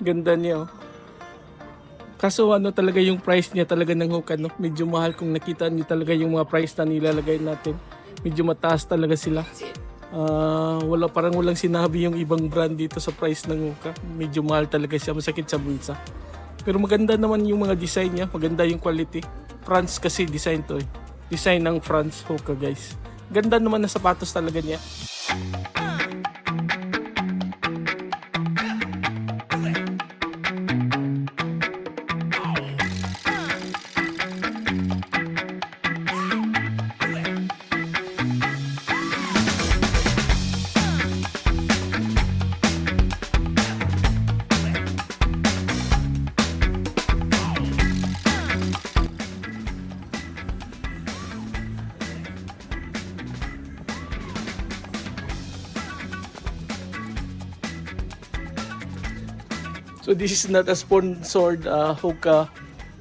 Ganda niya, oh. Kaso ano talaga yung price niya talaga ng HOKA, no? Medyo mahal kung nakita niyo talaga yung mga price na nilalagay natin. Medyo mataas talaga sila. Parang walang sinabi yung ibang brand dito sa price ng HOKA. Medyo mahal talaga siya, masakit sa bulsa. Pero maganda naman yung mga design niya, maganda yung quality. France kasi design to eh. Design ng France HOKA, guys. Ganda naman na sapatos talaga niya. So this is not a sponsored HOKA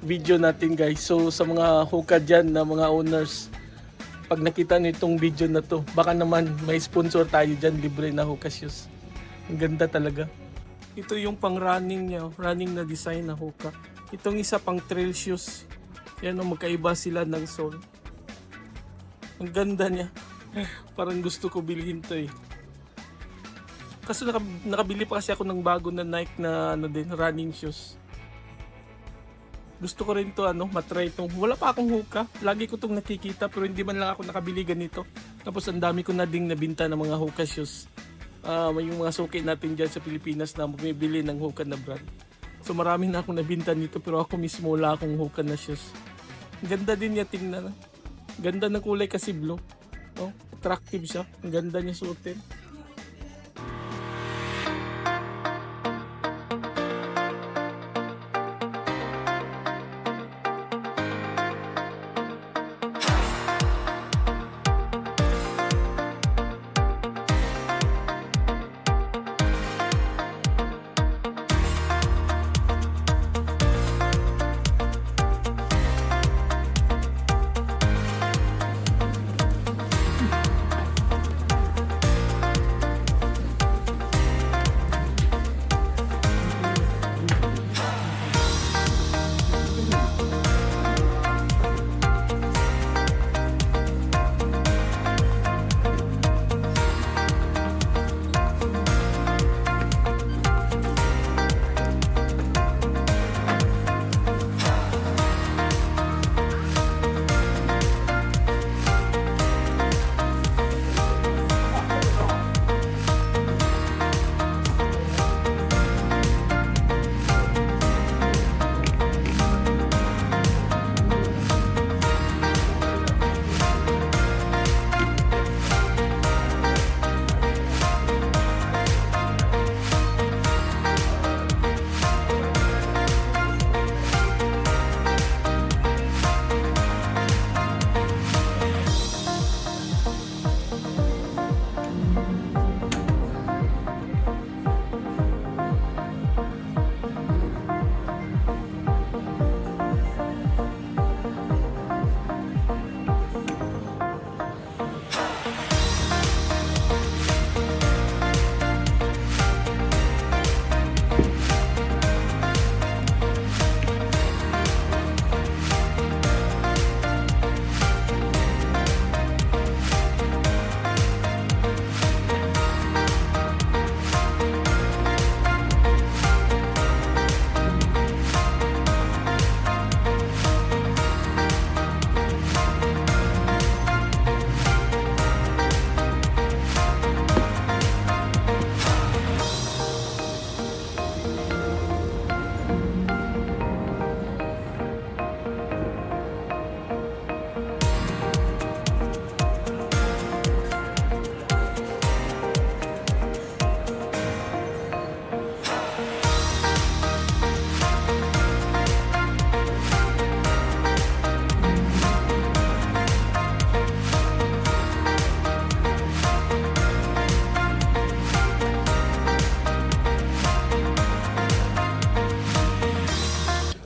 video natin, guys. So sa mga HOKA dyan na mga owners, pag nakita nyo itong video na to, baka naman may sponsor tayo dyan, libre na HOKA shoes. Ang ganda talaga. Ito yung pang running niya, running na design na HOKA. Itong isa pang trail shoes. Yan o, magkaiba sila ng sole. Ang ganda niya. Parang gusto ko bilhin to eh. Kasi nakabili pa kasi ako ng bago na Nike na running shoes. Gusto ko rin to matry itong. Wala pa akong HOKA. Lagi ko itong nakikita pero hindi man lang ako nakabili ganito. Tapos ang dami ko na ding nabinta ng mga HOKA shoes. May yung mga suki natin dyan sa Pilipinas na bumibili ng HOKA na brand. So marami na akong nabinta nito pero ako mismo wala akong HOKA na shoes. Ganda din niya tingnan. Ganda ng kulay kasi blue. Oh, attractive siya. Ang ganda niya suotin.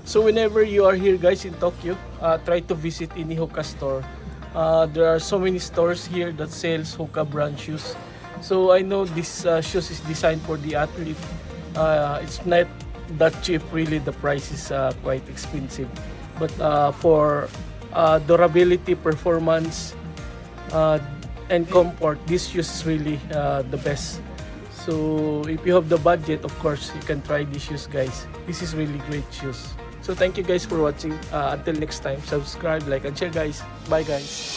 So whenever you are here, guys, in Tokyo, try to visit any HOKA store. There are so many stores here that sells HOKA brand shoes. So I know this shoes is designed for the athlete. It's not that cheap. Really, the price is quite expensive. But for durability, performance, and comfort, this shoes is really the best. So if you have the budget, of course, you can try these shoes, guys. This is really great shoes. So thank you guys for watching. Until next time, subscribe, like, and share, guys. Bye, guys.